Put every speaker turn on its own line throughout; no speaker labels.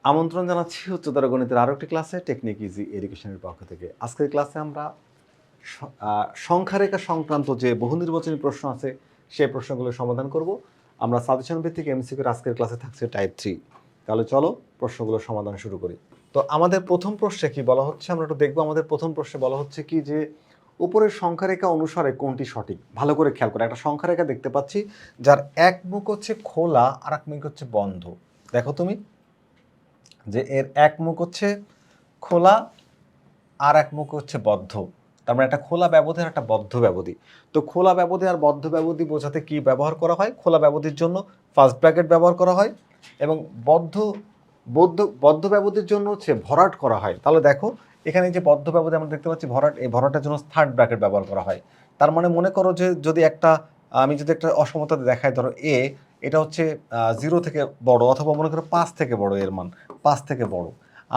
আমন্ত্রণ জানাচ্ছি উচ্চতর গণিতের আরও একটি ক্লাসে টেকনিক ইজি এডুকেশনের পক্ষ থেকে। আজকের ক্লাসে আমরা সংখ্যারেখা সংক্রান্ত যে বহু নির্বাচনী প্রশ্ন আছে সেই প্রশ্নগুলোর সমাধান করব। আমরা সাজেশন ভিত্তিক এমসিকিউর আজকের ক্লাসে থাকছে টাইপ 3। তাহলে চলো প্রশ্নগুলোর সমাধান শুরু করি। তো আমাদের প্রথম প্রশ্নে কি বলা হচ্ছে আমরা একটু দেখবো। আমাদের প্রথম প্রশ্নে বলা হচ্ছে কি যে উপরের সংখ্যারেখা অনুসারে কোনটি সঠিক। ভালো করে খেয়াল করে, একটা সংখ্যারেখা দেখতে পাচ্ছি যার এক মুখ হচ্ছে খোলা আর এক মুখ হচ্ছে বন্ধ। দেখো তুমি যে এর এক মুখ হচ্ছে খোলা আর এক মুখ হচ্ছে বদ্ধ। তার মানে একটা খোলা ব্যবধি আর একটা বদ্ধ ব্যবধি। তো খোলা ব্যবধি আর বদ্ধ ব্যবধি বোঝাতে কি ব্যবহার করা হয়? খোলা ব্যবধির জন্য ফার্স্ট ব্র্যাকেট ব্যবহার করা হয় এবং বদ্ধ বদ্ধ বদ্ধ ব্যবধির জন্য হচ্ছে ভরাট করা হয়। তাহলে দেখো এখানে যে বদ্ধ ব্যবধি আমরা দেখতে পাচ্ছি ভরাট, এই ভরাটের জন্য থার্ড ব্র্যাকেট ব্যবহার করা হয়। তার মানে মনে করো যে যদি আমি যদি একটা অসমতা দেখাই, ধরো এ এটা হচ্ছে 0 থেকে বড়, অথবা মনে করো 5 থেকে বড়, এর মান 5 থেকে বড়,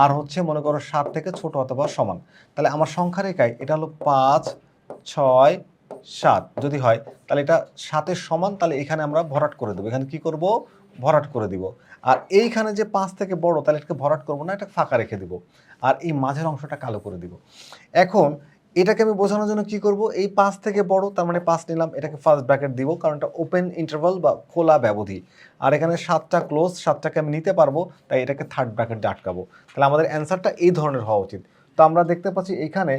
আর হচ্ছে মনে করো 7 থেকে ছোট অথবা সমান। তাহলে আমার সংখ্যারেখায় এটা হলো 5, 6, 7 যদি হয় তাহলে এটা 7-এর সমান, তাহলে এখানে আমরা ভরাট করে দেবো। এখানে কি করব? ভরাট করে দিব। আর এইখানে যে 5 থেকে বড়, তাহলে এটাকে ভরাট করব না, এটা ফাঁকা রেখে দিব। আর এই মাঝের অংশটা কালো করে দিব। এখন এটাকে আমি বোঝানোর জন্য কি করব? এই 5 থেকে বড়, তার মানে 5 নিলাম, এটাকে ফার্স্ট ব্র্যাকেট দিব, কারণ এটা ওপেন ইন্টারভাল বা খোলা ব্যবধি। আর এখানে 7টা ক্লোজ, 7টাকে আমি নিতে পারবো, তাই এটাকে থার্ড ব্র্যাকেট দিয়ে আটকাবো। তাহলে আমাদের অ্যান্সারটা এই ধরনের হওয়া উচিত। তো আমরা দেখতে পাচ্ছি এখানে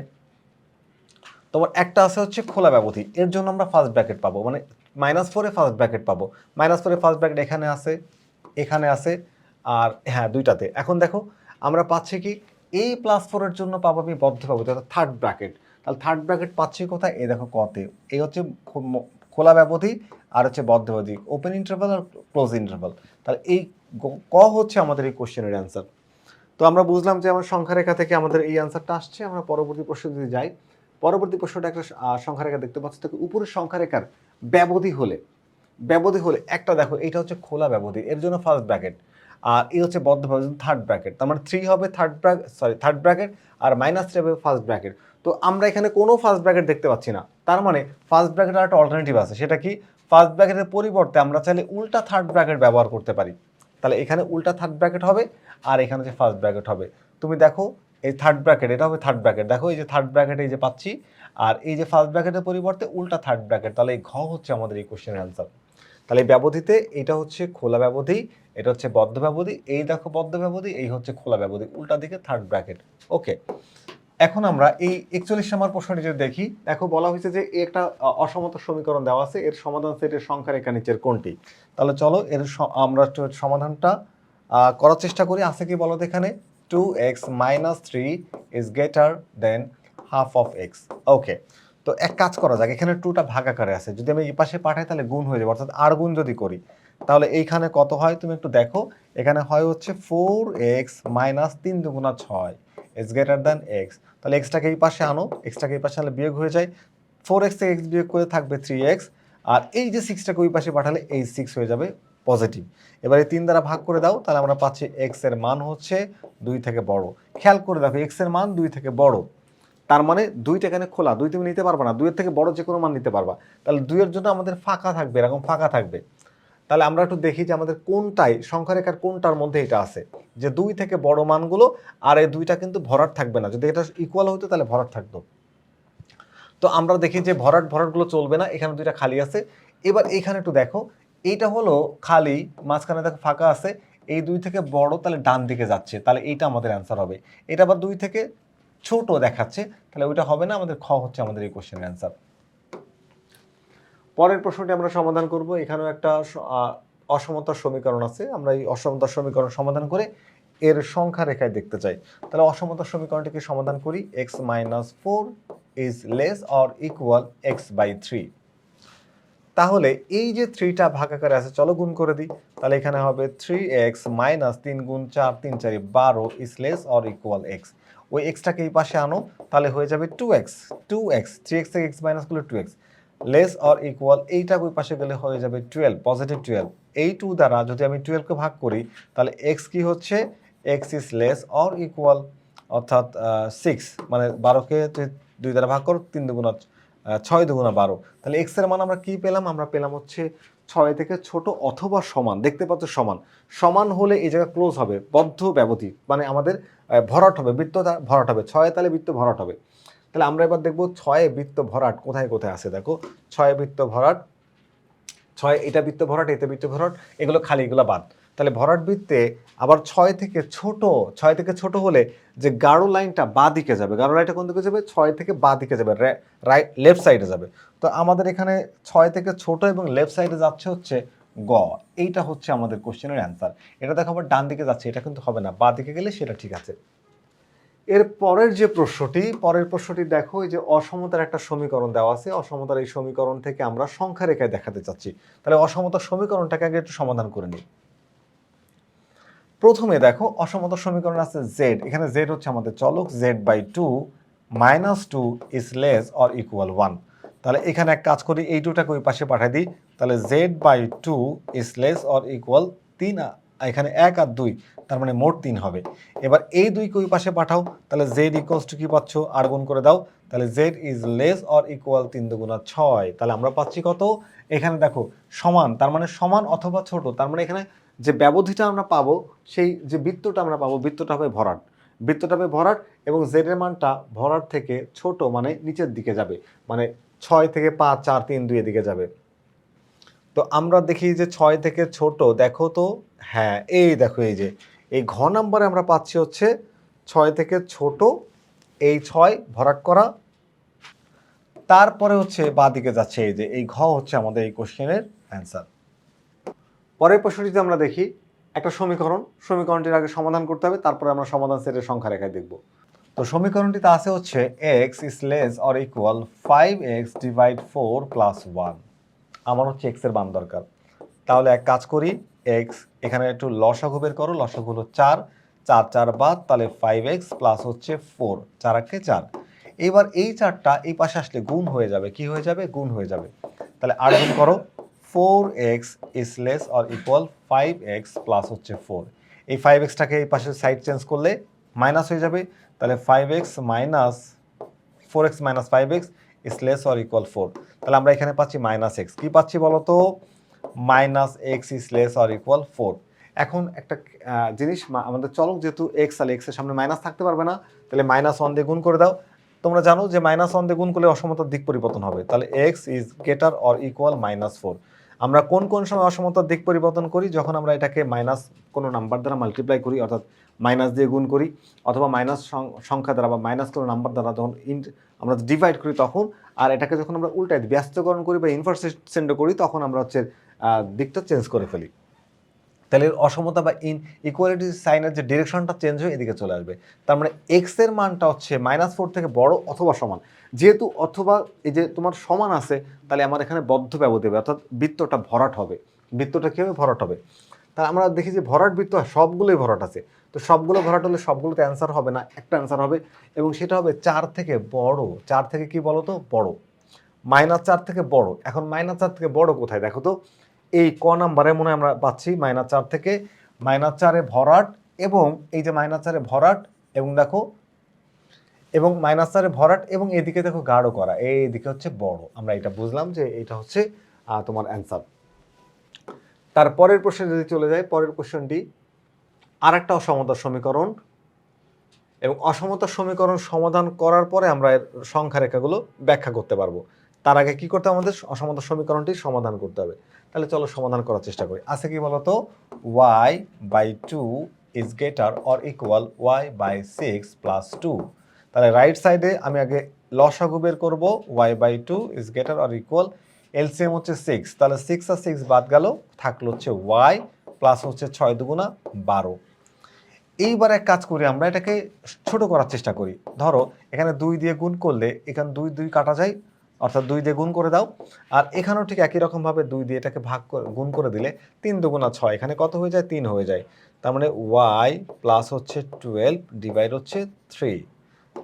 তোমার একটা আছে হচ্ছে খোলা ব্যবধি, এর জন্য আমরা ফার্স্ট ব্র্যাকেট পাবো, মানে -4-এ ফার্স্ট ব্র্যাকেট পাবো। -4-এ ফার্স্ট ব্র্যাকেট এখানে আছে, এখানে আছে, আর হ্যাঁ দুইটাতে। এখন দেখো আমরা পাচ্ছি কি এই +4-এর জন্য পাবো আমি বদ্ধ পাবো, অর্থাৎ থার্ড ব্র্যাকেট। তাহলে থার্ড ব্র্যাকেট পাচ্ছি কোথায়? এই দেখো কতে। এই হচ্ছে খোলা ব্যবধি আর হচ্ছে বদ্ধ ব্যবধি, ওপেন ইন্টারভাল আর ক্লোজ ইন্টারভাল। তাহলে এই ক হচ্ছে আমাদের এই কোশ্চেনের অ্যান্সার। তো আমরা বুঝলাম যে আমার সংখ্যারেখা থেকে আমাদের এই অ্যান্সারটা আসছে। আমরা পরবর্তী প্রশ্ন যদি যাই, পরবর্তী প্রশ্নটা একটা সংখ্যারেখা দেখতে পাচ্ছি। তো উপরের সংখ্যারেখার ব্যবধি হলে একটা দেখো, এটা হচ্ছে খোলা ব্যবধি, এর জন্য ফার্স্ট ব্র্যাকেট, আর এই হচ্ছে বদ্ধ ব্যবধি থার্ড ব্র্যাকেট। তার মানে 3 হবে থার্ড ব্র্যাকেট, আর -3 হবে ফার্স্ট ব্র্যাকেট। তো আমরা এখানে কোনো ফার্স্ট ব্র্যাকেট দেখতে পাচ্ছি না। তার মানে ফার্স্ট ব্র্যাকেটের একটা অল্টারনেটিভ আছে, সেটা কি? ফার্স্ট ব্র্যাকেটের পরিবর্তে আমরা চাইলে উল্টা থার্ড ব্র্যাকেট ব্যবহার করতে পারি। তাহলে এখানে উল্টা থার্ড ব্র্যাকেট হবে, আর এখানে যে ফার্স্ট ব্র্যাকেট হবে। তুমি দেখো এই থার্ড ব্র্যাকেট, এটা হবে থার্ড ব্র্যাকেট, দেখো এই যে থার্ড ব্র্যাকেট এই যে পাচ্ছি, আর এই যে ফার্স্ট ব্র্যাকেটের পরিবর্তে উল্টা থার্ড ব্র্যাকেট। তাহলে এই ঘ হচ্ছে আমাদের এই কোশ্চেনের অ্যান্সার। তাহলে এই ব্যবধিতে এটা হচ্ছে খোলা ব্যবধি, এটা হচ্ছে বদ্ধ ব্যবধি, এই দেখো বদ্ধ ব্যবধি, এই হচ্ছে খোলা ব্যবধি, উল্টা দিকে থার্ড ব্র্যাকেট। ওকে, এখন আমরা এই 41 নম্বর প্রশ্নটি যদি দেখি, দেখো বলা হয়েছে যে একটা অসমতা সমীকরণ দেওয়া আছে, এর সমাধান সেটের সংখ্যারেখা নিচের কোনটি। তাহলে চলো এর আমরা একটু সমাধানটা করার চেষ্টা করি। আছে কি বলো তো এখানে? 2x - 3 is greater than half of x. Okay, তো এক কাজ করা যাক, এখানে 2টা ভাগ আকারে আছে, যদি আমি এই পাশে পাঠাই তাহলে গুণ হয়ে যাবে, অর্থাৎ আর গুণ যদি করি তাহলে এইখানে কত হয় তুমি একটু দেখো। এখানে হয় হচ্ছে 4x - 3 দুগুণা 6 ইজ গ্রেটার দ্যান এক্স। তাহলে এক্সটাকে এই পাশে আনো, এক্সটাকে এই পাশে আনলে বিয়োগ হয়ে যায়, 4x থেকে এক্স বিয়োগ করে থাকবে 3x, আর এই যে 6টাকে ওই পাশে পাঠালে এই 6 হয়ে যাবে পজিটিভ। এবারে 3 দ্বারা ভাগ করে দাও, তাহলে আমরা পাচ্ছি এক্স এর মান হচ্ছে 2 থেকে বড়। খেয়াল করে দেখো এক্স এর মান 2 থেকে বড়, তার মানে 2টা এখানে খোলা, 2 তুমি নিতে পারবা না, 2 এর থেকে বড় যে কোনো মান নিতে পারবা। তাহলে 2 এর জন্য আমাদের ফাঁকা থাকবে, এরকম ফাঁকা থাকবে। তাহলে আমরা একটু দেখি যে আমাদের কোনটায় সংখ্যারেখার কোনটার মধ্যে এটা আছে, যে 2 থেকে বড় মানগুলো, আর এই 2টা কিন্তু ভরাট থাকবে না। যদি এটা ইকুয়াল হতো তাহলে ভরাট থাকতো। তো আমরা দেখি যে ভরাটগুলো চলবে না, এখানে 2টা খালি আছে। এবার এখানে একটু দেখো, এইটা হলো খালি, মাঝখানে দেখো ফাঁকা আছে, এই 2 থেকে বড় তাহলে ডান দিকে যাচ্ছে, তাহলে এইটা আমাদের অ্যান্সার হবে। এটা আবার 2 থেকে ছোট দেখাচ্ছে, তাহলে ওইটা হবে না, আমাদের খ হচ্ছে আমাদের এই কোশ্চেনের অ্যান্সার। পরের প্রশ্নটি আমরা সমাধান করব। এখানেও একটা অসমতার সমীকরণ আছে, আমরা এই অসমতার সমীকরণ সমাধান করে এর সংখ্যা রেখায় দেখতে চাই। তাহলে অসমতার সমীকরণটিকে সমাধান করি। x - 4 is less or equal x/3। তাহলে এই যে 3টা ভাগ আকারে আছে, চলো গুণ করে দিই। তাহলে এখানে হবে 3x - 3 গুণ 4 3 4 12 is less or equal x। ওই এক্সটাকে এই পাশে আনো, তাহলে হয়ে যাবে 2x 3x থেকে x মাইনাস করলে 2x লেস অর ইকুয়াল, এইটা ওই পাশে গেলে হয়ে যাবে 12, পজিটিভ 12। এই 2 দ্বারা যদি আমি 12কে ভাগ করি তাহলে x কি হচ্ছে? x is less or equal, অর্থাৎ 6, মানে 12কে 2 দ্বারা ভাগ করো, 3 দুগুণা 6 দুগুণা 12। তাহলে x এর মান আমরা কি পেলাম? আমরা পেলাম হচ্ছে 6 থেকে ছোট অথবা সমান, দেখতে পাচ্ছ সমান, সমান হলে এই জায়গা ক্লোজ হবে, বদ্ধ ব্যবধি মানে আমাদের ভরাট হবে, বৃত্তটা ভরাট হবে, 6 তাহলে বৃত্ত ভরাট হবে। তাহলে আমরা এবার দেখব 6 বৃত্ত ভরাট কোথায় কোথায় আছে, দেখো 6 বৃত্ত ভরাট, 6 এটা বৃত্ত ভরাট, এটা বৃত্ত ভরাট, এগুলো খালি, এগুলো বাদ। তাহলে ভরাট বৃত্তে আবার 6 থেকে ছোট, 6 থেকে ছোট হলে যে গাঢ় লাইনটা বাঁ দিকে যাবে, গাঢ় লাইনটা কোন দিকে যাবে, 6 থেকে বাঁ দিকে যাবে, রাইট লেফট সাইডে যাবে। তো আমাদের এখানে 6 থেকে ছোট এবং লেফট সাইডে যাচ্ছে হচ্ছে গ, এইটা হচ্ছে আমাদের কোশ্চেনের অ্যান্সার। এটা দেখো আবার ডান দিকে যাচ্ছে, এটা কিন্তু হবে না, বাঁ দিকে গেলে সেটা ঠিক আছে। এর পরের যে প্রশ্নটি, পরের প্রশ্নটি দেখো, এই যে অসমতার একটা সমীকরণ দেওয়া আছে, অসমতার এই সমীকরণ থেকে আমরা সংখ্যা রেখায় দেখাতে চাচ্ছি। তাহলে অসমতার সমীকরণটাকে আগে একটু সমাধান করে নিই। প্রথমে দেখো অসমতার সমীকরণ আছে জেড, এখানে জেড হচ্ছে আমাদের চলক, z/2 -2 is less or equal 1। তাহলে এখানে এক কাজ করি, এই 2টাকে ওই পাশে পাঠিয়ে দিই, তাহলে z/2 is less or equal 3, এখানে 1 আর 2, তার মানে মোট 3 হবে। এবার এই 2কে ওই পাশে পাঠাও, তাহলে z ইকুয়ালস টু কি পাচ্ছ, আর গুণ করে দাও, তাহলে z is less or equal 3 দুগুণা 6। তাহলে আমরা পাচ্ছি কত, এখানে দেখো সমান, তার মানে সমান অথবা ছোট, তার মানে এখানে যে ব্যবধিটা আমরা পাবো, সেই যে বৃত্তটা আমরা পাবো, বৃত্তটা হবে ভরাট, বৃত্তটা হবে ভরাট, এবং জেড এর মানটা ভরাট থেকে ছোট মানে নিচের দিকে যাবে, মানে 6 থেকে 5 4 3 2 এদিকে যাবে। তো আমরা দেখি যে 6 থেকে ছোট, দেখো তো, হ্যাঁ এই দেখো, এই যে এই ঘ নাম্বারে আমরা পাচ্ছি হচ্ছে 6 থেকে ছোট, এই 6 ভরাট করা, তারপরে হচ্ছে বাঁ দিকে যাচ্ছে, এই যে এই ঘ হচ্ছে আমাদের এই কোশ্চেনের অ্যান্সার। পরের প্রশ্নটিতে আমরা দেখি একটা সমীকরণ, সমীকরণটির আগে সমাধান করতে হবে, তারপরে আমরা সমাধান সেটের সংখ্যা রেখায় দেখব। তো সমীকরণটিতে আছে হচ্ছে x is less or equal 5x divide 4 plus 1। আমার হচ্ছে x এর মান দরকার। তাহলে এক কাজ করি, x এখানে একটু লসাগু বের করো, লসাগু হলো 4, 4 4 বাদ, তাহলে 5x প্লাস হচ্ছে 4, 4 একে 4। এবার এই 4টা এই পাশে আসলে গুণ হয়ে যাবে, কি হয়ে যাবে, গুণ হয়ে যাবে। তাহলে আর গুণ করো, 4x is less or equal 5x plus হচ্ছে 4। এই 5xটাকে এই পাশে সাইড চেঞ্জ করলে মাইনাস হয়ে যাবে, তাহলে 5x minus 4x minus 5x is less or equal 4। তাহলে আমরা এখানে পাচ্ছি মাইনাস এক্স, কি পাচ্ছি বলো তো, minus x is less or equal 4। এখন একটা জিনিস, আমাদের চলক যেহেতু এক্স, তাহলে এক্সের সামনে মাইনাস থাকতে পারবে না, তাহলে -1 দিয়ে গুণ করে দাও। তোমরা জানো যে -1 দিয়ে গুণ করলে অসমতার দিক পরিবর্তন হবে, তাহলে x is greater or equal -4। আমরা কোন কোন সময় অসমতার দিক পরিবর্তন করি, যখন আমরা এটাকে মাইনাস কোনো নাম্বার দ্বারা মাল্টিপ্লাই করি, অর্থাৎ মাইনাস দিয়ে গুণ করি, অথবা মাইনাস সংখ্যা দ্বারা বা মাইনাস কোনো নাম্বার দ্বারা যখন আমরা ডিভাইড করি তখন, আর এটাকে যখন আমরা উল্টাই ব্যস্তকরণ করি বা ইনভার্সেন্ড করি, তখন আমরা হচ্ছে দিকটা চেঞ্জ করে ফেলি। তাহলে অসমতা বা ইকুয়ালিটি সাইনের যে ডিরেকশনটা চেঞ্জ হয়ে এদিকে চলে আসবে। তার মানে এক্স এর মানটা হচ্ছে -4 থেকে বড় অথবা সমান। যেহেতু অথবা এই যে তোমার সমান আছে, তাহলে আমার এখানে বদ্ধ ব্যবধি হবে, অর্থাৎ বৃত্তটা ভরাট হবে। বৃত্তটা কী হবে, ভরাট হবে। তাহলে আমরা দেখি যে ভরাট বৃত্ত সবগুলোই ভরাট আছে, তো সবগুলো ভরাট হলে সবগুলোতে অ্যান্সার হবে না, একটা অ্যান্সার হবে, এবং সেটা হবে 4 থেকে বড়। 4 থেকে কি বলো তো, বড়। -4 থেকে বড়। এখন -4 থেকে বড় কোথায় দেখো তো, এই ক নাম্বারে মনে হয় আমরা পাচ্ছি -4 থেকে, -4 ভরাট, এবং এই যে -4 ভরাট, এবং দেখো, এবং -4 ভরাট, এবং এদিকে দেখো গাঢ় করা, এইদিকে হচ্ছে বড়। আমরা এটা বুঝলাম যে এটা হচ্ছে তোমার অ্যান্সার। তারপরের প্রশ্নে যদি চলে যায়, পরের কোশ্চেনটি আরেকটা অসমতার সমীকরণ, এবং অসমতার সমীকরণ সমাধান করার পরে আমরা এর সংখ্যা রেখাগুলো ব্যাখ্যা করতে পারবো। তার আগে কি করতে হবে, আমাদের অসমতার সমীকরণটি সমাধান করতে হবে। তাহলে চলো সমাধান করার চেষ্টা করি। আছে কি বলতো, y/2 is greater or equal y/6 plus 2। তাহলে রাইট সাইডে আমি আগে লসাগু বের করবো, y/2 is greater or equal, LCM হচ্ছে 6, তাহলে 6 আর 6 বাদ গেল, থাকলো হচ্ছে y প্লাস হচ্ছে 6 দুগুণা 12। এইবার এক কাজ করি, আমরা এটাকে ছোট করার চেষ্টা করি। ধরো এখানে 2 দিয়ে গুণ করলে এখানে 2 2 কাটা যায়, অর্থাৎ 2 দিয়ে গুণ করে দাও। আর এখানেও ঠিক একই রকমভাবে 2 দিয়ে এটাকে ভাগ করে গুণ করে দিলে 3 দুগুণা 6, এখানে কত হয়ে যায়, 3 হয়ে যায়। তার মানে y প্লাস হচ্ছে 12 ডিভাইড হচ্ছে 3,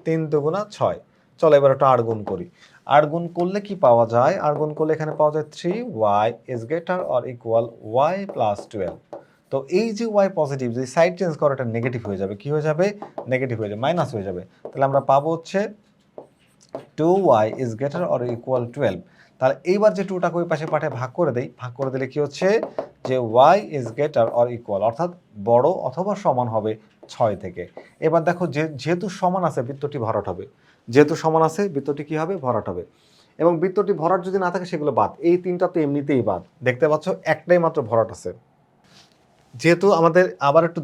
3 দুগুণা 6। চলো এবার একটা আর গুণ করি। আর গুণ করলে কি পাওয়া যায়, আর গুণ করলে এখানে পাওয়া যায় 3y is greater or equal y plus 12। তো এই যে y পজিটিভ, যদি সাইড চেঞ্জ করো এটা নেগেটিভ হয়ে যাবে, কি হয়ে যাবে, নেগেটিভ হয়ে যাবে, মাইনাস হয়ে যাবে। তাহলে আমরা পাবো হচ্ছে 2y is greater or equal 12। তাহলে এইবার যে 2টাকে ওই পাশে পাঠিয়ে ভাগ করে দেই, ভাগ করে দিলে কি হচ্ছে যে y is greater or equal, অর্থাৎ বড় অথবা সমান হবে 6 থেকে। এবার দেখো যেহেতু সমান আছে বৃত্তটি ভরাট হবে, যেহেতু সমান আছে বৃত্তটি কি হবে, ভরাট হবে। এবং বৃত্তটি ভরাট যদি না থাকে সেগুলো বাদ, এই 3টা তো এমনিতেই বাদ। দেখতে পাচ্ছ একটাই মাত্র ভরাট আছে। যেহেতু আমাদের আবার একটু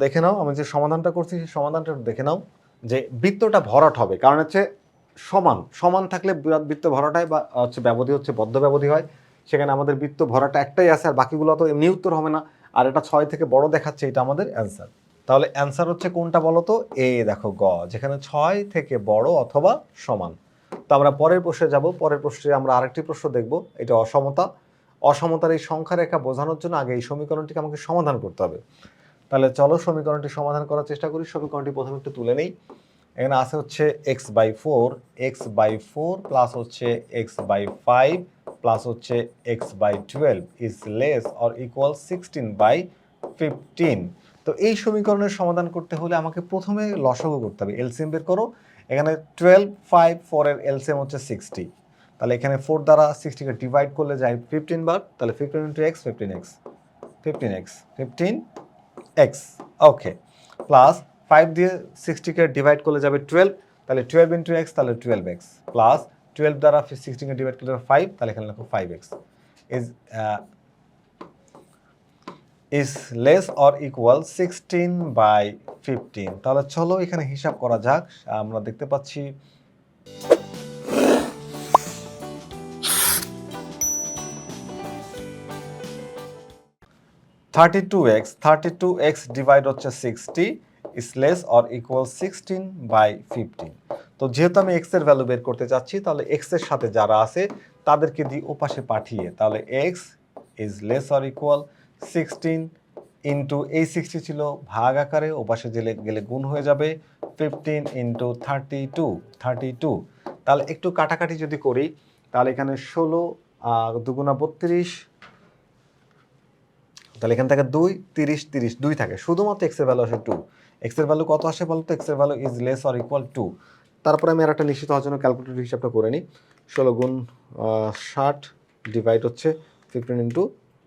দেখে নাও আমি যে সমাধানটা করছি সেই সমাধানটা একটু দেখে নাও যে বৃত্তটা ভরাট হবে, কারণ হচ্ছে সমান থাকলে বৃত্ত ভরাট হয়, বা হচ্ছে ব্যবধি হচ্ছে বদ্ধ ব্যবধি হয়। সেখানে আমাদের বৃত্ত ভরাটা একটাই আছে, আর বাকিগুলো তো এমনি উত্তর হবে না। আর এটা 6 থেকে বড় দেখাচ্ছে, এটা আমাদের অ্যান্সার। তাহলে অ্যান্সার হচ্ছে কোনটা বলো তো, এ দেখো গ, যেখানে 6 থেকে বড় অথবা সমান। তো আমরা পরের প্রশ্নে যাব। পরের প্রশ্নে আমরা আরেকটি প্রশ্ন দেখব, এটা অসমতার এই সংখ্যা রেখা বোঝানোর জন্য আগে এই সমীকরণটিকে আমাকে সমাধান করতে হবে। তাহলে চলো সমীকরণটি সমাধান করার চেষ্টা করি। সমীকরণটি প্রথমে একটু তুলে নেই। এখানে আছে হচ্ছে x/4 প্লাস হচ্ছে x/5 প্লাস হচ্ছে x/12 is less or equal 16/15। তো এই সমীকরণের সমাধান করতে হলে আমাকে প্রথমে লসাগু করতে হবে, এলসিএম বের করো। এখানে 12, 5, 4 এর এলসিএম হচ্ছে 60। তাহলে এখানে 4 দ্বারা 60কে ডিভাইড করলে যায় 15 বার, তাহলে 15 ইন্টু এক্স 15x ওকে, প্লাস 5 দিয়ে 60কে ডিভাইড করলে যাবে 12, তাহলে 12 ইন্টু এক্স, তাহলে 12x, প্লাস 12 দ্বারা 60কে ডিভাইড করলে 5, তাহলে এখানে লিখো 5x is less or equal 16/15। তাহলে চলো এখানে হিসাব করা যাক। আমরা দেখতে পাচ্ছি 32x ডিভাইড হচ্ছে 60 ইজ লেস অর ইকুয়াল 16/15। তো যেহেতু আমি x এর ভ্যালু বের করতে চাচ্ছি, তাহলে x এর সাথে যারা আছে তাদেরকে দিই ওপাশে পাঠিয়ে, তাহলে x is less or equal 16 into এই 60 ছিল ভাগ আকারে, ওপাশে গেলে গুণ হয়ে যাবে 15 ইন্টু 32। তাহলে একটু কাটাকাটি যদি করি, তাহলে এখানে 16 দুগুণা 32, তাহলে এখান থেকে 2, 30, 30 2 থাকে, শুধুমাত্র x এর ভ্যালু আসে 2। x এর ভ্যালু কত আসে বলতো, x এর value is less or equal 2। তারপরে আমি আর একটা নিশ্চিত হওয়ার জন্য ক্যালকুলেটর হিসাবটা করে নিই। 16 গুণ 60 ডিভাইড হচ্ছে 15 ইন্টু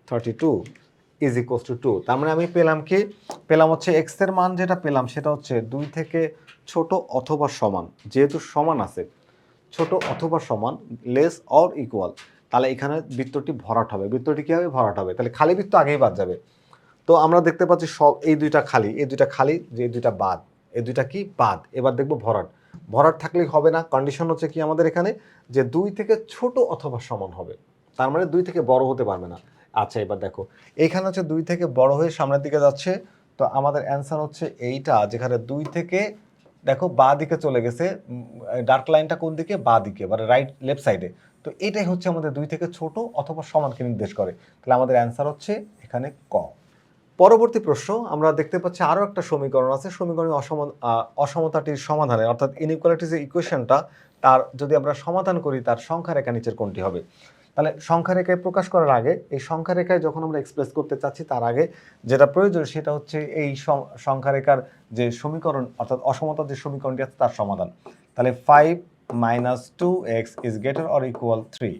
32 ইজ ইকুয়ালস টু 2। তার মানে আমি পেলাম হচ্ছে x এর মান যেটা পেলাম সেটা হচ্ছে 2 থেকে ছোট অথবা সমান। যেহেতু সমান আছে, ছোট অথবা সমান, লেস অর ইকুয়াল, তাহলে এখানে বৃত্তটি ভরাট হবে। বৃত্তটি কী হবে, ভরাট হবে। তাহলে খালি বৃত্ত আগেই বাদ যাবে। তো আমরা দেখতে পাচ্ছি সব এই দুইটা খালি, যে এই দুইটা বাদ, এই দুইটা কি বাদ। এবার দেখবো ভরাট থাকলেই হবে না, কন্ডিশন হচ্ছে কি আমাদের এখানে যে 2 থেকে ছোট অথবা সমান হবে, তার মানে 2 থেকে বড় হতে পারবে না। আচ্ছা এবার দেখো এইখানে হচ্ছে 2 থেকে বড় হয়ে সামনের দিকে যাচ্ছে। তো আমাদের অ্যান্সার হচ্ছে এইটা, যেখানে 2 থেকে দেখো বা দিকে চলে গেছে, ডার্ক লাইনটা কোন দিকে, বা দিকে, মানে লেফট সাইডে। তো এটাই হচ্ছে আমাদের 2 থেকে ছোট অথবা সমানকে নির্দেশ করে। তাহলে আমাদের অ্যান্সার হচ্ছে এখানে ক। পরবর্তী প্রশ্ন আমরা দেখতে পাচ্ছি আরও একটা সমীকরণ আছে। সমীকরণের অসমতাটির সমাধানে, অর্থাৎ ইনইকুয়ালিটির যে ইকুয়েশনটা, তার যদি আমরা সমাধান করি তার সংখ্যা রেখা নিচের কোনটি হবে। তাহলে সংখ্যা রেখায় প্রকাশ করার আগে, এই সংখ্যা রেখায় যখন আমরা এক্সপ্রেস করতে চাচ্ছি তার আগে যেটা প্রয়োজন সেটা হচ্ছে এই সংখ্যা রেখার যে সমীকরণ, অর্থাৎ অসমতার যে সমীকরণটি আছে তার সমাধান। তাহলে 5 - 2x is greater or equal 3।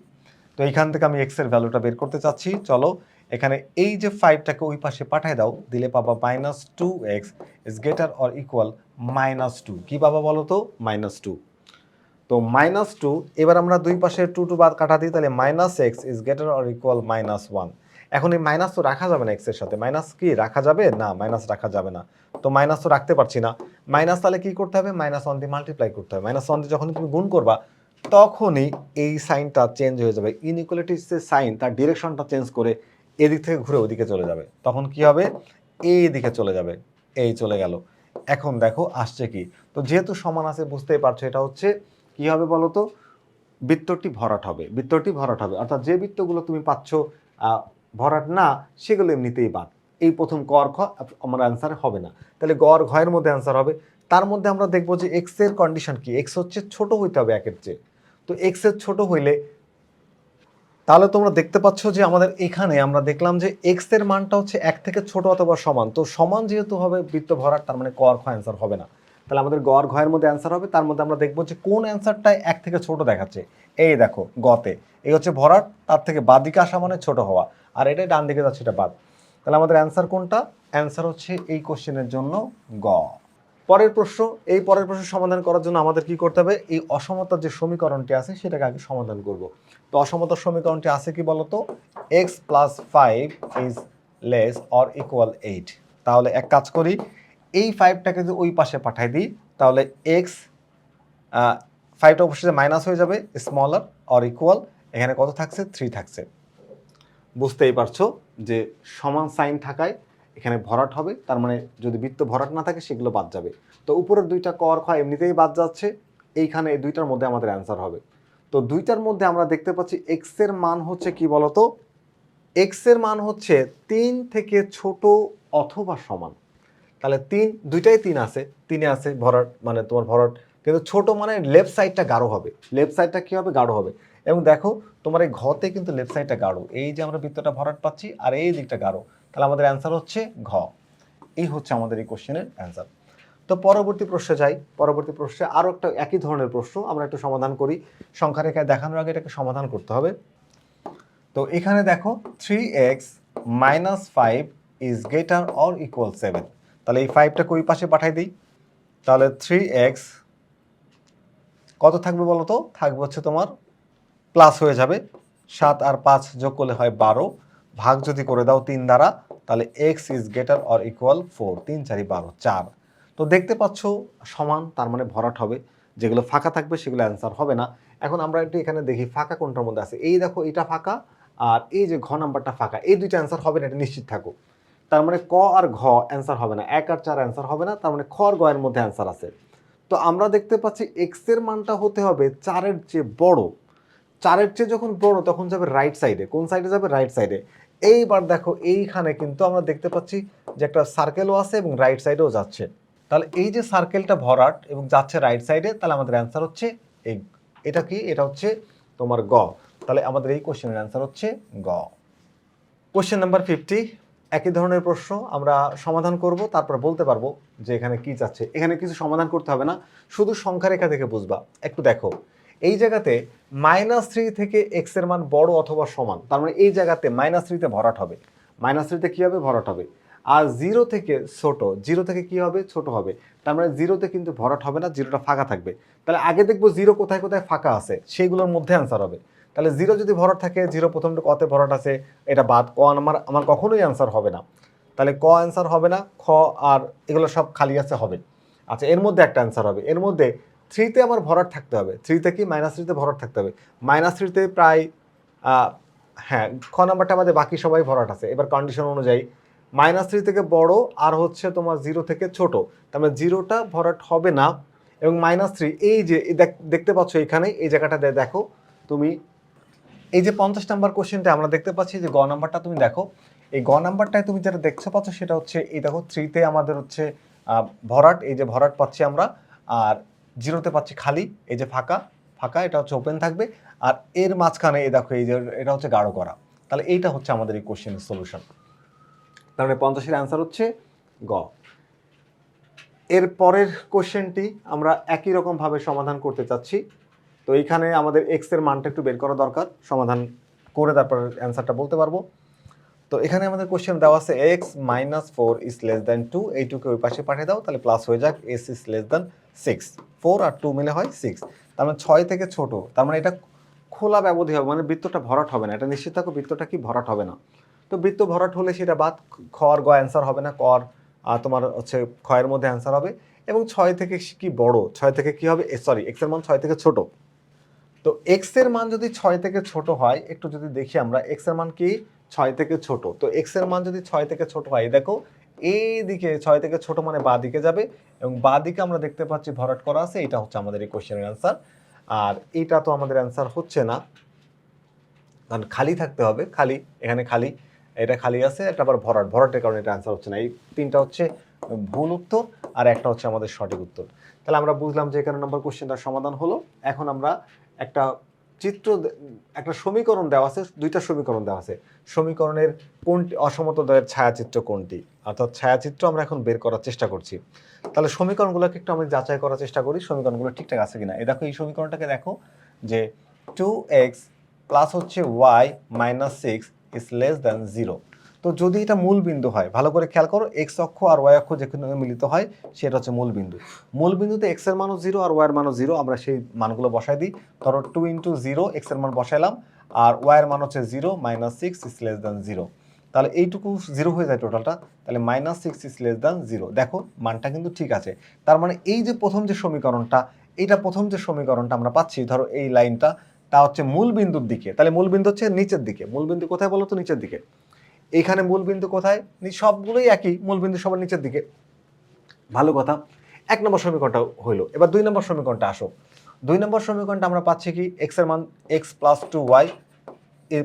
তো এইখান থেকে আমি x এর ভ্যালুটা বের করতে চাচ্ছি। চলো এখানে এই যে 5টাকে ওই পাশে পাঠিয়ে দাও, দিলে পাবা -2x is greater or equal -2। কি পাবা বলো তো, -2। তো -2, এবার আমরা দুই পাশে 2 বাদ কাটা দিই, তাহলে -x is greater or equal -1। এখন এই মাইনাস তো রাখা যাবে না, x এর সাথে মাইনাস কি রাখা যাবে না, মাইনাস রাখা যাবে না। তো মাইনাস তো রাখতে পারছি না, মাইনাস তাহলে কি করতে হবে, -1 দিয়ে মাল্টিপ্লাই করতে হবে। -1 দিয়ে যখন তুমি গুণ করবা তখনই এই সাইনটা চেঞ্জ হয়ে যাবে। ইনইকুয়ালিটির যে সাইন তার ডিরেকশনটা চেঞ্জ করে এদিক থেকে ঘুরে ওদিকে চলে যাবে। তখন কি হবে, এই দিকে চলে যাবে, এই চলে গেল। এখন দেখো আসছে কি, তো যেহেতু সমান আছে বুঝতেই পারছো এটা হচ্ছে কি হবে বলো তো, বৃত্তটি ভরাট হবে। অর্থাৎ যে বৃত্তগুলো তুমি পাচ্ছ ভরাট না, সেগুলো এমনিতেই বাদ। এই প্রথম ক আর খ আমার অ্যান্সার হবে না, তাহলে গ আর ঘ এর মধ্যে অ্যান্সার হবে। তার মধ্যে আমরা দেখবো যে এক্স এর কন্ডিশন কি, এক্স হচ্ছে ছোট হইতে হবে একের চেয়ে। তো এক্স এর ছোট হইলে তাহলে তোমরা দেখতে পাচ্ছ যে আমাদের এখানে আমরা দেখলাম যে এক্স এর মানটা হচ্ছে 1 থেকে ছোট অথবা সমান। তো সমান যেহেতু হবে বৃত্ত ভরাট, তার মানে ক আর খ অ্যান্সার হবে না। তাহলে আমাদের গ আর ঘ এর মধ্যে অ্যান্সার হবে। তার মধ্যে আমরা দেখবো যে কোন অ্যান্সারটা এক থেকে ছোট দেখাচ্ছে। এই দেখো গতে এই হচ্ছে ভরাট, তার থেকে বাদ দিকে আসা মানে ছোট হওয়া, আর এটা ডান দিকে যাচ্ছে এটা বাদ। তাহলে আমাদের অ্যান্সার কোনটা? অ্যান্সার হচ্ছে এই কোশ্চেনের জন্য গ। পরের প্রশ্ন, এই পরের প্রশ্ন সমাধান করার জন্য আমাদের কি করতে হবে? এই অসমতার যে সমীকরণটি আছে সেটাকে আগে সমাধান করব। তো অসমতার সমীকরণটি আছে কি বলতো? x + 5 is less or equal 8। তাহলে এক কাজ করি, এই 5টাকে যদি ওই পাশে পাঠাই দিই তাহলে x 5টা অবশ্যই মাইনাস হয়ে যাবে, স্মলার অর ইকুয়াল এখানে কত থাকছে? 3 থাকছে। বুঝতেই পারছো যে সমান সাইন থাকায় এখানে ভরাট হবে, তার মানে যদি বৃত্ত ভরাট না থাকে সেগুলো বাদ যাবে। তো উপরের দুইটা ক আর খ এমনিতেই বাদ যাচ্ছে, এইখানে এই দুইটার মধ্যে আমাদের অ্যান্সার হবে। তো দুইটার মধ্যে আমরা দেখতে পাচ্ছি এক্স এর মান হচ্ছে কি বলতো? এক্স এর মান হচ্ছে 3 থেকে ছোট অথবা সমান। তাহলে দুইটাই 3 আছে, 3-এ আছে ভরাট, মানে তোমার ভরাট কিন্তু ছোট মানে লেফট সাইডটা গাঢ় হবে। লেফট সাইডটা কি হবে? গাঢ় হবে। এবং দেখো তোমার এই ঘতে কিন্তু লেফট সাইডটা গাঢ়, এই যে আমরা বৃত্তটা ভরাট পাচ্ছি আর এই দিকটা গাঢ়, তাহলে আমাদের অ্যান্সার হচ্ছে ঘ। এই হচ্ছে আমাদের এই কোশ্চেনের অ্যান্সার। তো পরবর্তী প্রশ্নে যাই। পরবর্তী প্রশ্নে আরও একটা একই ধরনের প্রশ্ন আমরা একটু সমাধান করি। সংখ্যা রেখায় দেখানোর আগে এটাকে সমাধান করতে হবে। তো এখানে দেখো 3x - 5 is greater or equal 7। তাহলে এই 5টাকে ওই পাশে পাঠাই দিই, তাহলে 3x কত থাকবে বলো তো? থাকবে হচ্ছে তোমার প্লাস হয়ে যাবে, 7 আর 5 যোগ করলে হয় 12, ভাগ যদি করে দাও 3 দ্বারা তাহলে x is greater or equal 4, 3 4 12 4। তো দেখতে পাচ্ছ সমান, তার মানে ভরাট হবে, যেগুলো ফাঁকা থাকবে সেগুলো অ্যান্সার হবে না। এখন আমরা একটু এখানে দেখি ফাঁকা কোনটার মধ্যে আছে। এই দেখো এটা ফাঁকা, আর এই যে ঘ নাম্বারটা ফাঁকা, এই দুইটা অ্যান্সার হবে না, এটা নিশ্চিত থাকো। তার মানে ক আর ঘ অ্যান্সার হবে না, 1 আর 4 অ্যান্সার হবে না, তার মানে খ আর গ এর মধ্যে অ্যান্সার আছে। তো আমরা দেখতে পাচ্ছি এক্স এর মানটা হতে হবে 4-এর চেয়ে বড়। 4-এর চেয়ে যখন বড় তখন যাবে রাইট সাইডে। কোন সাইডে যাবে? রাইট সাইডে। এইবার দেখো এইখানে কিন্তু আমরা দেখতে পাচ্ছি যে একটা সার্কেলও আছে এবং রাইট সাইডেও যাচ্ছে। তাহলে এই যে সার্কেলটা ভরাট এবং যাচ্ছে রাইট সাইডে, তাহলে আমাদের অ্যান্সার হচ্ছে এই, এটা কি? এটা হচ্ছে তোমার গ। তাহলে আমাদের এই কোশ্চেনের অ্যান্সার হচ্ছে গ। কোশ্চেন নাম্বার 50, একই ধরনের প্রশ্ন আমরা সমাধান করব, তারপর বলতে পারবো যে এখানে কি চাচ্ছে। এখানে কিছু সমাধান করতে হবে না, শুধু সংখ্যা রেখা দেখে বুঝবা। একটু দেখো এই জায়গাতে -3 থেকে এক্স এর মান বড় অথবা সমান, তার মানে এই জায়গাতে -3-তে ভরাট হবে। -3-তে কি হবে? ভরাট হবে। আর 0 থেকে ছোট, 0 থেকে কি হবে? ছোট হবে। তার মানে 0-তে কিন্তু ভরাট হবে না, 0টা ফাঁকা থাকবে। তাহলে আগে দেখবো 0 কোথায় কোথায় ফাঁকা আছে, সেইগুলোর মধ্যে অ্যান্সার হবে। তাহলে 0 যদি ভরাট থাকে, 0 প্রথমটা কতে ভরাট আছে, এটা বাদ, ক আমার কখনোই অ্যান্সার হবে না। তাহলে ক অ্যান্সার হবে না, খ আর এগুলো সব খালি আছে হবে। আচ্ছা, এর মধ্যে একটা অ্যান্সার হবে। এর মধ্যে 3-তে আমার ভরাট থাকতে হবে। 3-তে কি? -3-তে ভরাট থাকতে হবে। -3-তে প্রায় হ্যাঁ, খ নাম্বারটা আমাদের বাকি সবাই ভরাট আছে। এবার কন্ডিশন অনুযায়ী -3 থেকে বড় আর হচ্ছে তোমার 0 থেকে ছোট, তার মানে 0টা ভরাট হবে না। এবং -3 এই যে দেখতে পাচ্ছ এখানে এই জায়গাটা দেখো তুমি, এই যে 50 নাম্বার কোশ্চেনটা আমরা দেখতে পাচ্ছি যে গ নাম্বারটা তুমি দেখো, এই গ নাম্বারটায় তুমি যেটা দেখতে পাচ্ছ সেটা হচ্ছে এই দেখো 3-তে আমাদের হচ্ছে ভরাট, এই যে ভরাট পাচ্ছি আমরা, আর 0-তে পাচ্ছি খালি, এই যে ফাঁকা ফাঁকা, এটা হচ্ছে ওপেন থাকবে, আর এর মাঝখানে এই দেখো এই যে এটা হচ্ছে গাঢ় করা। তাহলে এইটা হচ্ছে আমাদের এই কোশ্চেনের সলিউশন। তার মানে 50-এর অ্যান্সার হচ্ছে গ। এর পরের কোশ্চেনটি আমরা একই রকমভাবে সমাধান করতে চাচ্ছি। তো এইখানে আমাদের এক্স এর মানটা একটু বের করা দরকার, সমাধান করে তারপর অ্যান্সারটা বলতে পারবো। তো এখানে আমাদের কোশ্চেন দেওয়া আছে x - 4 ইজ লেস দ্যান 2, এই 2কে ওই পাশে পাঠিয়ে দাও, তাহলে প্লাস হয়ে যাক s ইজ লেস দ্যান 6। 4 আর 2 মিলে হয় 6, তার মানে 6 থেকে ছোট, তার মানে এটা খোলা ব্যবধি হবে, মানে বৃত্তটা ভরাট হবে না। এটা নিশ্চিত থাকো বৃত্তটা কি? ভরাট হবে না। তো বৃত্ত ভরাট হলে সেটা বাদ, খ আর গ অ্যান্সার হবে না, ক আর তোমার হচ্ছে খ এর মধ্যে অ্যান্সার হবে। এবং 6 থেকে কি বড়, 6 থেকে কি হবে? সরি, এক্স এর মান 6 থেকে ছোট। তো এক্স এর মান যদি 6 থেকে ছোট হয়, একটু যদি দেখি আমরা এক্স এর মান কি? 6 থেকে ছোট। তো এক্স এর মান যদি 6 থেকে ছোট হয়, দেখো এই দিকে 6 থেকে ছোট মানে বাঁ দিকে যাবে, এবং বাঁ দিকে আমরা দেখতে পাচ্ছি ভরাট করা আছে, এটা হচ্ছে আমাদের এই কোশ্চেনের অ্যান্সার। আর এটা তো আমাদের অ্যান্সার হচ্ছে না, কারণ খালি থাকতে হবে, খালি, এখানে খালি, এটা খালি আছে, এটা আবার ভরাট, ভরাটের কারণে এটা অ্যান্সার হচ্ছে না। এই 3টা হচ্ছে ভুল উত্তর আর একটা হচ্ছে আমাদের সঠিক উত্তর। তাহলে আমরা বুঝলাম যে এখানে নম্বর কোশ্চেনটার সমাধান হলো। এখন আমরা একটা একটা সমীকরণ দেওয়া আছে, দুইটা সমীকরণ দেওয়া আছে। সমীকরণের কোনটি অসমতাদ্বয়ের ছায়াচিত্র কোনটি, অর্থাৎ ছায়াচিত্র আমরা এখন বের করার চেষ্টা করছি। তাহলে সমীকরণগুলোকে একটু আমি যাচাই করার চেষ্টা করি সমীকরণগুলো ঠিকঠাক আছে কিনা। এই দেখো, এই সমীকরণটাকে দেখো যে 2x প্লাস হচ্ছে y minus 6 is less than 0। তো যদি এটা মূল বিন্দু হয়, ভালো করে খেয়াল করো, এক্স অক্ষ আর ওয়াই অক্ষ যেখানে মিলিত হয় সেটা হচ্ছে মূল বিন্দু। মূল বিন্দুতে এক্স এর মানও 0 আর ওয়াই এর মানও 0, আমরা সেই মানগুলো বসাই দিই। ধরো 2 ইন্টু 0 এক্স এর মান বসাইলাম, আর ওয়াই এর মান হচ্ছে 0 মাইনাস 6 ইজ লেস দ্যান 0। তাহলে এইটুকু 0 হয়ে যায় টোটালটা, তাহলে মাইনাস 6 ইজ লেস দ্যান 0। দেখো মানটা কিন্তু ঠিক আছে। তার মানে এই যে প্রথম যে সমীকরণটা, প্রথম যে সমীকরণটা আমরা পাচ্ছি, ধরো এই লাইনটা, তা হচ্ছে মূল বিন্দুর দিকে। তাহলে মূল বিন্দু হচ্ছে নিচের দিকে। মূল বিন্দু কোথায় বলো তো? নিচের দিকে। এইখানে মূল বিন্দু কোথায়? সবগুলোই একই, মূল বিন্দু সবার নিচের দিকে। ভালো কথা, 1 নম্বর সমীকরণটা হইলো। এবার 2 নম্বর সমীকরণটা আসো। 2 নম্বর সমীকরণটা আমরা পাচ্ছি কি, এক্স এর মান x plus 2y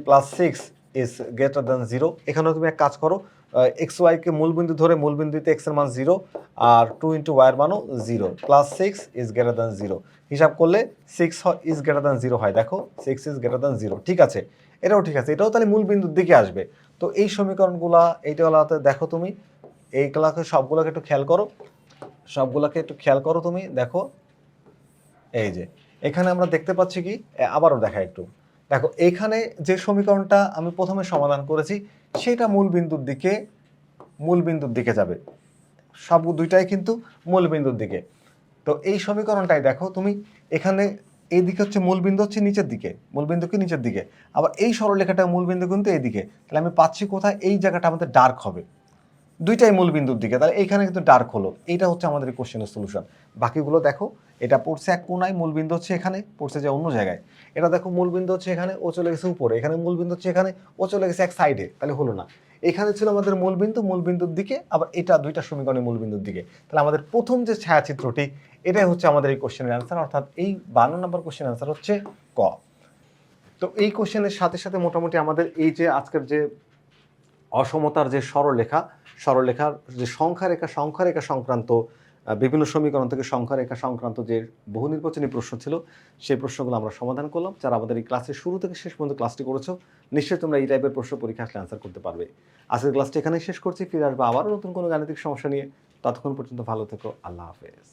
plus 6 is greater than 0। এখানেও তুমি এক কাজ করো, এক্স ওয়াইকে মূল বিন্দু ধরে, মূল বিন্দুতে এক্স এর মান 0 আর 2 ইন্টু ওয়াই এর মানও 0, প্লাস 6 ইজ গ্রেটার দ্যান 0। হিসাব করলে 6 ইজ গ্রেটার দ্যান 0 হয়। দেখো 6 ইজ গ্রেটার দ্যান 0, ঠিক আছে, এটাও ঠিক আছে, এটাও তাহলে মূল বিন্দুর দিকে আসবে। তো এই সমীকরণগুলা, এইটাগুলাতে দেখো তুমি, এইগুলাকে সবগুলোকে একটু খেয়াল করো, তুমি দেখো, এই যে এখানে আমরা দেখতে পাচ্ছি কি, আবারও দেখা একটু দেখো, এখানে যে সমীকরণটা আমি প্রথমে সমাধান করেছি সেটা মূল বিন্দুর দিকে যাবে, সব দুইটাই কিন্তু মূল বিন্দুর দিকে। তো এই সমীকরণটাই দেখো তুমি, এখানে এইদিকে হচ্ছে মূল বিন্দু হচ্ছে নিচের দিকে, মূল বিন্দু কি নিচের দিকে, আবার এই সরলরেখাটা মূল বিন্দু কিন্তু এইদিকে। তাহলে আমি পাচ্ছি কোথায়, এই জায়গাটা আমাদের ডার্ক হবে, দুইটাই মূল বিন্দুর দিকে, তাহলে এইখানে কিন্তু ডার্ক হলো। এইটা হচ্ছে আমাদের এই কোশ্চেনের সলিউশন। বাকিগুলো দেখো, এটা পড়ছে এক কোনায়, মূল বিন্দু হচ্ছে এখানে, পড়ছে যে অন্য জায়গায়। এটা দেখো মূল বিন্দু হচ্ছে এখানে, ও চলে গেছে উপরে, এখানে মূল বিন্দু হচ্ছে এখানে, ও চলে গেছে এক সাইডে, তাহলে হলো না। এখানে ছিল আমাদের মূল বিন্দু, মূল বিন্দুর দিকে, আবার এটা দুইটা সমীকরণের মূল বিন্দুর দিকে। তাহলে আমাদের প্রথম যে ছায়াচিত্রটি, এটাই হচ্ছে আমাদের এই কোশ্চেনের অ্যান্সার, অর্থাৎ এই 52 নম্বর কোশ্চেনের অ্যান্সার হচ্ছে ক। তো এই কোশ্চেনের সাথে সাথে মোটামুটি আমাদের এই যে আজকের যে অসমতার যে সরলরেখার যে সংখ্যা রেখা সংক্রান্ত বিভিন্ন সমীকরণ থেকে সংখ্যা রেখা সংক্রান্ত যে বহু নির্বাচনী প্রশ্ন ছিল, সেই প্রশ্নগুলো আমরা সমাধান করলাম। যারা আমাদের এই ক্লাসের শুরু থেকে শেষ পর্যন্ত ক্লাসটি করেছো, নিশ্চয়ই তোমরা এই টাইপের প্রশ্ন পরীক্ষা আসলে অ্যান্সার করতে পারবে। আজকের ক্লাসটি এখানেই শেষ করছি, ফিরে আসবো আবারও নতুন কোনো গাণিতিক সমস্যা নিয়ে। ততক্ষণ পর্যন্ত ভালো থেকো, আল্লাহ হাফেজ।